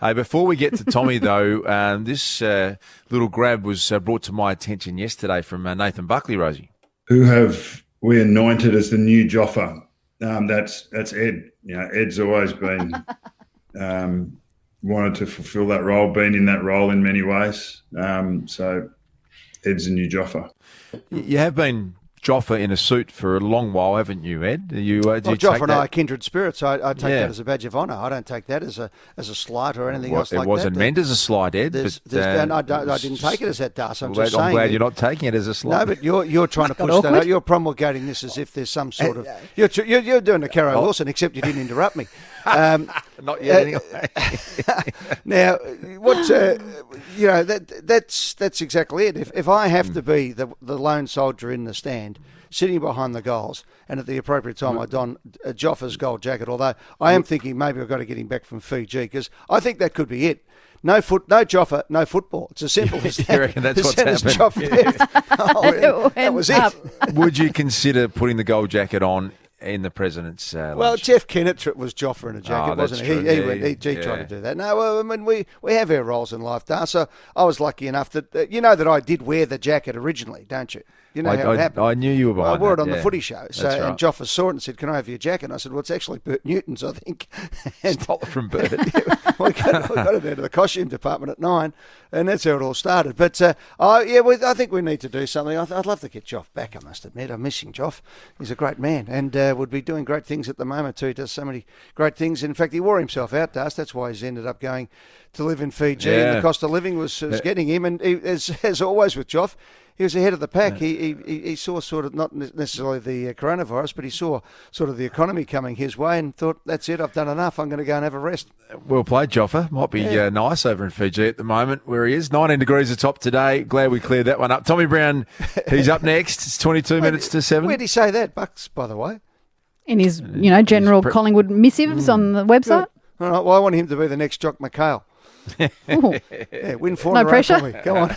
Before we get to Tommy, though, this little grab was brought to my attention yesterday from Nathan Buckley, Rosie. Who have we anointed as the new Joffa? That's Ed. Ed's always been wanted to fulfil that role, been in that role in many ways. So Ed's the new Joffa. You have been Joffa in a suit for a long while, haven't you, Ed? Joffa and I are kindred spirits. I take that as a badge of honour. I don't take that as a slight or anything else like that. It wasn't meant as a slight, Ed. And I didn't take it as that, Das. I'm glad you're not taking it as a slight. No, but you're trying to push that out. You're promulgating this as if there's some sort of... You're doing a Carol Wilson, except you didn't interrupt me. Not yet, anyway. Now, that's exactly it. If I have to be the lone soldier in the stand, sitting behind the goals, and at the appropriate time I don Joffa's gold jacket, although I am thinking maybe I've got to get him back from Fiji, because I think that could be it. No Joffa, no football. It's as simple as that. You reckon that's what's happened? That was it. Would you consider putting the gold jacket on in the president's lunch? Well, Jeff Kennett was Joffa in a jacket, wasn't he? True. He tried to do that. No, well, I mean, we have our roles in life, Dar. So I was lucky enough that, that I did wear the jacket originally, don't you? You know how it happened. I knew you were behind I wore it that, on the footy show. So, right. And Joffa saw it and said, "Can I have your jacket?" And I said, "Well, it's actually Bert Newton's, I think." And stole it from Bert. we got it into the costume department at 9, and that's how it all started. But, I think we need to do something. I'd love to get Joff back, I must admit. I'm missing Joff. He's a great man and would be doing great things at the moment too. He does so many great things. In fact, he wore himself out, Das. That's why he's ended up going to live in Fiji. Yeah. And the cost of living was getting him. And as always with Joff, he was ahead of the pack. He saw sort of, not necessarily the coronavirus, but he saw sort of the economy coming his way and thought, that's it, I've done enough, I'm going to go and have a rest. Well played, Joffa. Might be nice over in Fiji at the moment where he is. 19 degrees atop today. Glad we cleared that one up. Tommy Brown, he's up next. It's 22 minutes to 7. Where'd he say that, Bucks, by the way? In his, general Collingwood missives on the website. All right, well, I want him to be the next Jock McHale. Win 4 no pressure. Go on.